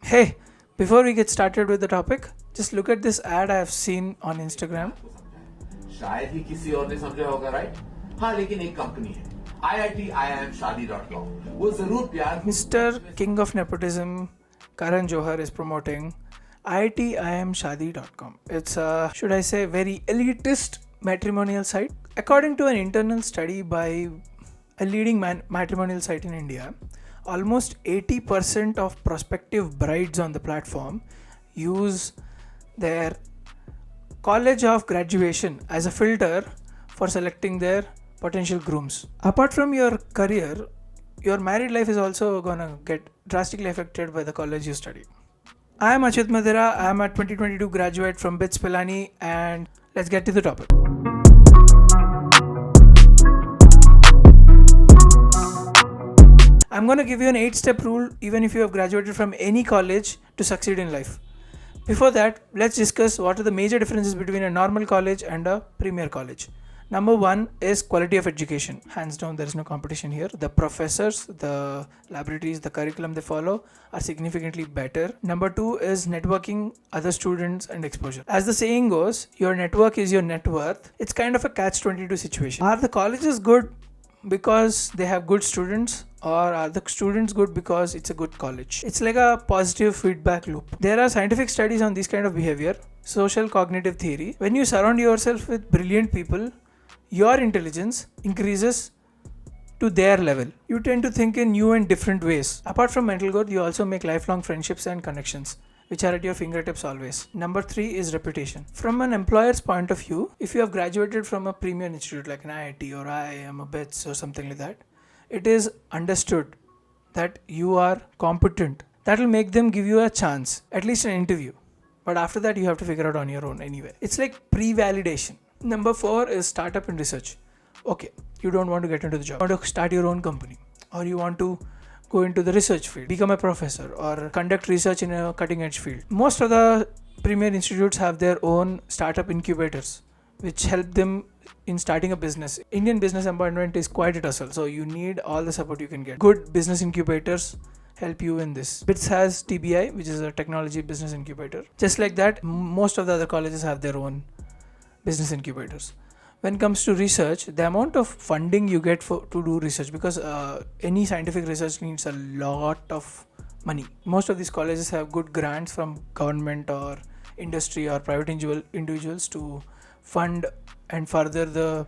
Hey, before we get started with the topic, just look at this ad I have seen on Instagram. शायद ही किसी और ने समझा होगा, राइट? हाँ, लेकिन एक कंपनी है IITIIMshadi.com. वो जरूर प्यार Mr. King of Nepotism, Karan Johar is promoting IITIMshadi.com. It's a, should I say, very elitist matrimonial site. According to an internal study by a leading matrimonial site in India, almost 80% of prospective brides on the platform use their college of graduation as a filter for selecting their potential grooms. Apart from your career, your married life is also gonna get drastically affected by the college you study. I am Achyut Madhira. I am a 2022 graduate from BITS Pilani, and let's get to the topic. I'm going to give you an 8-step rule even if you have graduated from any college to succeed in life. Before that, let's discuss what are the major differences between a normal college and a premier college. Number 1 is quality of education. Hands down, there is no competition here. The professors, the laboratories, the curriculum they follow are significantly better. Number 2 is networking, other students and exposure. As the saying goes, your network is your net worth. It's kind of a catch-22 situation. Are the colleges good because they have good students, or are the students good because it's a good college? It's like a positive feedback loop. There are scientific studies on this kind of behavior. Social cognitive theory. When you surround yourself with brilliant people, your intelligence increases to their level. You tend to think in new and different ways. Apart from mental growth, you also make lifelong friendships and connections, which are at your fingertips always. Number 3 is reputation. From an employer's point of view, if you have graduated from a premier institute like an IIT or IIM or BITS or something like that, it is understood that you are competent. That will make them give you a chance, at least an interview. But after that, you have to figure out on your own anyway. It's like pre-validation. Number 4 is startup and research. Okay, you don't want to get into the job. You want to start your own company, or you want to go into the research field, become a professor, or conduct research in a cutting edge field. Most of the premier institutes have their own startup incubators, which help them in starting a business. Indian business environment is quite a tussle, so you need all the support you can get. Good business incubators help you in this. BITS has TBI, which is a technology business incubator. Just like that, most of the other colleges have their own business incubators. When it comes to research, the amount of funding you get to do research, because any scientific research needs a lot of money. Most of these colleges have good grants from government or industry or private individuals to fund and further the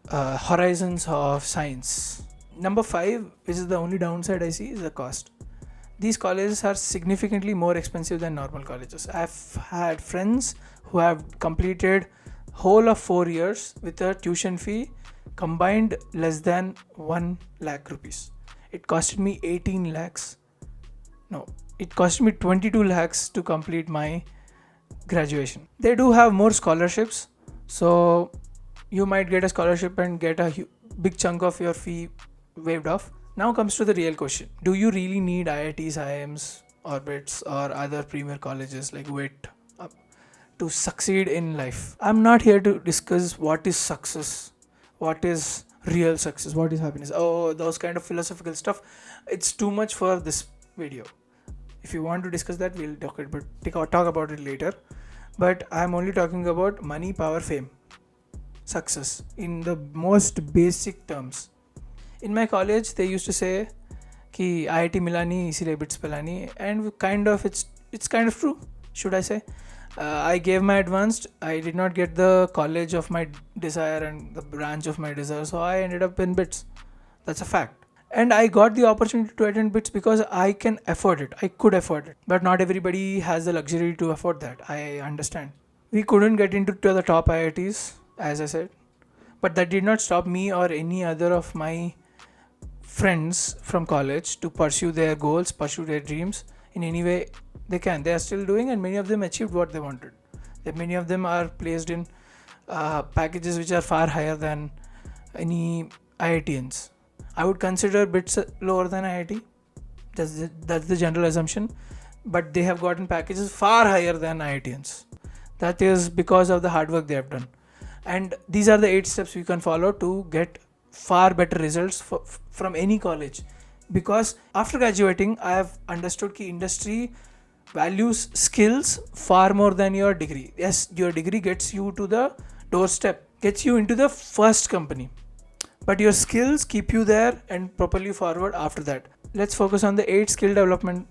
horizons of science. Number 5, which is the only downside I see, is the cost. These colleges are significantly more expensive than normal colleges. I've had friends who have completed whole of 4 years with a tuition fee combined less than 1 lakh rupees. It costed me 18 lakhs. No, it cost me 22 lakhs to complete my graduation. They do have more scholarships, so you might get a scholarship and get a big chunk of your fee waived off. Now comes to the real question. Do you really need IITs, IIMs, or BITS or other premier colleges like WIT to succeed in life? I'm not here to discuss what is success, what is real success, what is happiness. Oh, those kind of philosophical stuff. It's too much for this video. If you want to discuss that, we'll talk about it later. But I'm only talking about money, power, fame, success in the most basic terms. In my college, they used to say कि IIT मिलानी इसीलिए BITS Pilani, and kind of it's kind of true, should I say. I gave my advanced. I did not get the college of my desire and the branch of my desire, so I ended up in BITS. That's a fact. And I got the opportunity to attend BITS because I can afford it. I could afford it. But not everybody has the luxury to afford that. I understand. We couldn't get into the top IITs, as I said. But that did not stop me or any other of my friends from college to pursue their goals, pursue their dreams in any way they can. They are still doing, and many of them achieved what they wanted. Many of them are placed in packages which are far higher than any IITians. I would consider BITS lower than IIT. That's the general assumption. But they have gotten packages far higher than IITians. That is because of the hard work they have done. And these are the 8 steps we can follow to get far better results from any college. because after graduating I have understood that industry values skills far more than your degree. Yes, your degree gets you to the doorstep, gets you into the first company, but your skills keep you there and propel you forward after that. Let's focus on the 8 skill development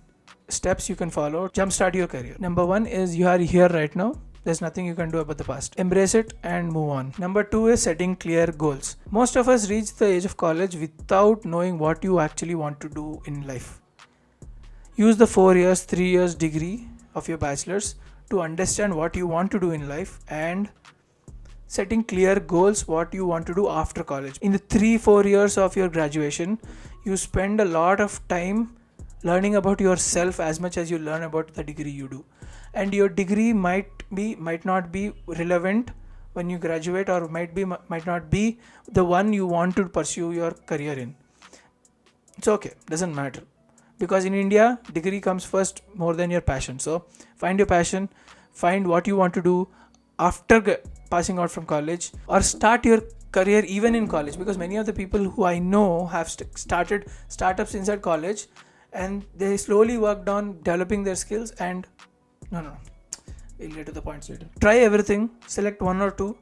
steps you can follow jumpstart your career. Number 1 is you are here right now. There's nothing you can do about the past. Embrace it and move on. Number 2 is setting clear goals. Most of us reach the age of college without knowing what you actually want to do in life. Use the 4 years, 3 years degree of your bachelor's to understand what you want to do in life and setting clear goals what you want to do after college. In the 3-4 years of your graduation, you spend a lot of time learning about yourself as much as you learn about the degree you do, and your degree might not be relevant when you graduate, or might not be the one you want to pursue your career in. It's okay, doesn't matter, because in India degree comes first more than your passion. So find your passion, find what you want to do after passing out from college, or start your career even in college, because many of the people who I know have started startups inside college and they slowly worked on developing their skills. And no, we'll get to the points later. Try everything, select 1 or 2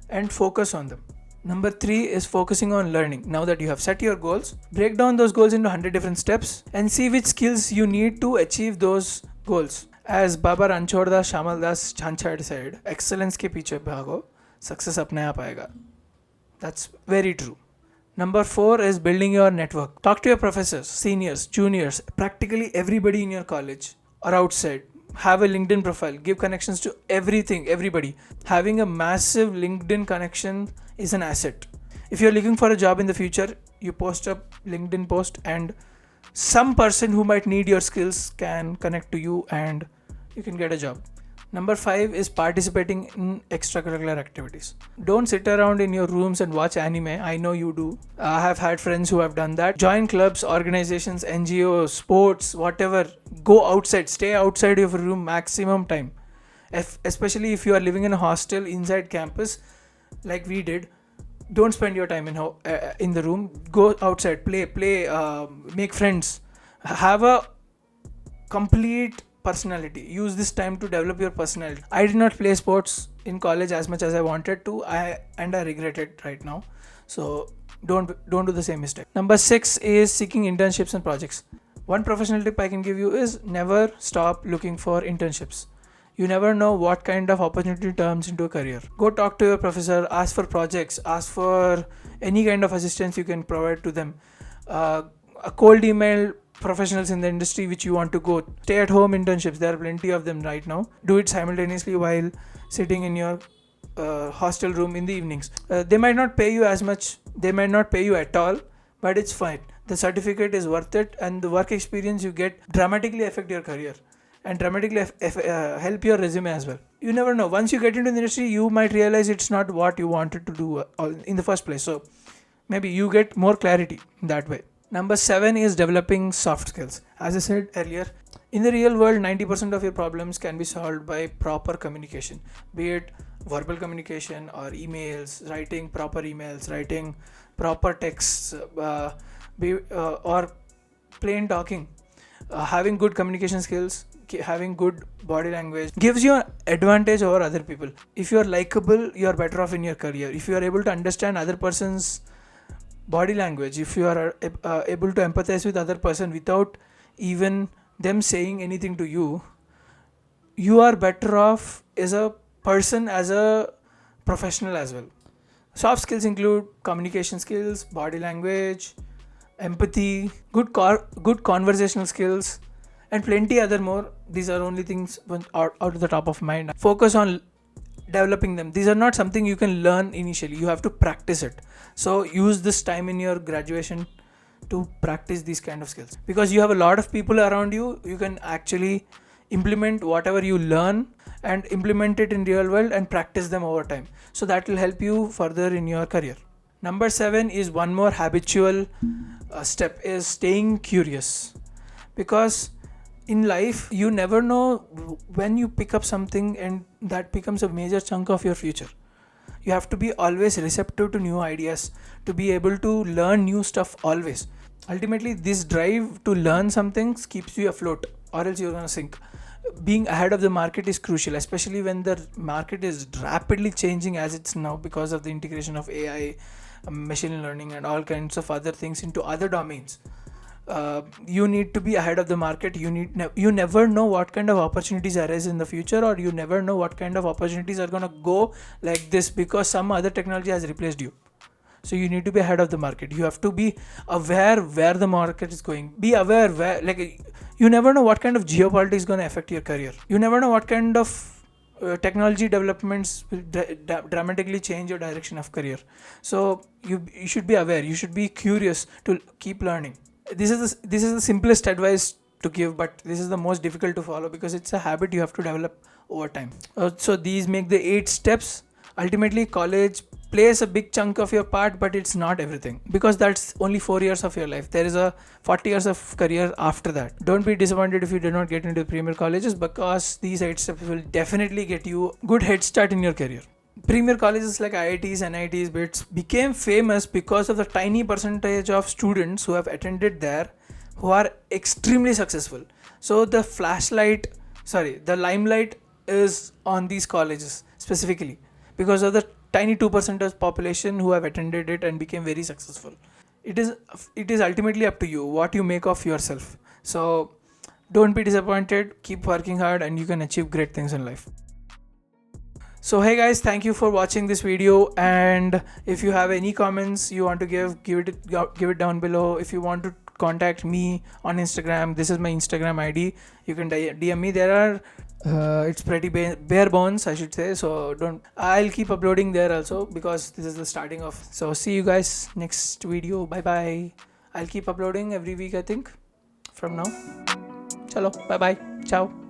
and focus on them. Number 3 is focusing on learning. Now that you have set your goals, break down those goals into 100 different steps and see which skills you need to achieve those goals. As Baba Ranchod Das Shamal Das Chanchad said, excellence ke piche bhago, success apne aap aayega. That's very true. Number 4 is building your network. Talk to your professors, seniors, juniors, practically everybody in your college or outside. Have a LinkedIn profile, give connections to everybody. Having a massive LinkedIn connection is an asset. If you're looking for a job in the future, you post a LinkedIn post and some person who might need your skills can connect to you and you can get a job. Number 5 is participating in extracurricular activities. Don't sit around in your rooms and watch anime. I know you do. I have had friends who have done that. Join clubs, organizations, NGOs, sports, whatever. Go outside. Stay outside your room maximum time. Especially if you are living in a hostel inside campus, like we did. Don't spend your time in the room. Go outside. Play. Make friends. Have a complete personality. Use this time to develop your personality. I did not play sports in college as much as I wanted to, and I regret it right now. So don't do the same mistake. Number 6 is seeking internships and projects. One professional tip I can give you is never stop looking for internships. You never know what kind of opportunity turns into a career. Go talk to your professor, ask for projects, ask for any kind of assistance you can provide to them. A cold email professionals in the industry which you want to go. Stay at home internships, there are plenty of them right now. Do it simultaneously while sitting in your hostel room in the evenings. They might not pay you as much, they might not pay you at all, but it's fine. The certificate is worth it, and the work experience you get dramatically affect your career and dramatically help your resume as well. You never know, once you get into the industry you might realize it's not what you wanted to do in the first place, so maybe you get more clarity that way. Number 7 is developing soft skills. As I said earlier, in the real world 90% of your problems can be solved by proper communication, be it verbal communication or emails, writing proper emails, writing proper texts, or plain talking. Having good communication skills, having good body language gives you an advantage over other people. If you are likable, you are better off in your career. If you are able to understand other person's body language, if you are able to empathize with other person without even them saying anything to you, you are better off as a person, as a professional as well. Soft skills include communication skills, body language, empathy, good conversational skills, and plenty other more. These are only things out of the top of mind. Focus on developing them. These are not something you can learn initially, you have to practice it. So use this time in your graduation to practice these kind of skills, because you have a lot of people around you. You can actually implement whatever you learn and implement it in real world and practice them over time, so that will help you further in your career. Number 7 is one more habitual step is staying curious, because in life you never know when you pick up something and that becomes a major chunk of your future. You have to be always receptive to new ideas, to be able to learn new stuff always. Ultimately, this drive to learn some things keeps you afloat, or else you're gonna sink. Being ahead of the market is crucial, especially when the market is rapidly changing as it's now because of the integration of AI, machine learning, and all kinds of other things into other domains. You need to be ahead of the market. You never know what kind of opportunities arise in the future, or you never know what kind of opportunities are gonna go like this because some other technology has replaced you. So you need to be ahead of the market. You have to be aware where the market is going. Be aware where, like, you never know what kind of geopolitics is going to affect your career. You never know what kind of technology developments will dramatically change your direction of career. So you should be aware. You should be curious to keep learning. This is the simplest advice to give, but this is the most difficult to follow because it's a habit you have to develop over time. So these make the 8 steps. Ultimately, college plays a big chunk of your part, but it's not everything because that's only 4 years of your life. There is a 40 years of career after that. Don't be disappointed if you do not get into premier colleges, because these 8 steps will definitely get you good head start in your career. Premier colleges like IITs, NITs, BITS became famous because of the tiny percentage of students who have attended there who are extremely successful. So the limelight is on these colleges specifically because of the tiny 2% of population who have attended it and became very successful. It is ultimately up to you what you make of yourself. So don't be disappointed, keep working hard, and you can achieve great things in life. So hey guys, thank you for watching this video, and if you have any comments you want to give it down below. If you want to contact me on Instagram, this is my Instagram ID. You can DM me. There are it's pretty bare bones, I should say, so I'll keep uploading there also because this is the starting of. So see you guys next video. Bye bye. I'll keep uploading every week, I think, from now. Chalo, bye bye, ciao.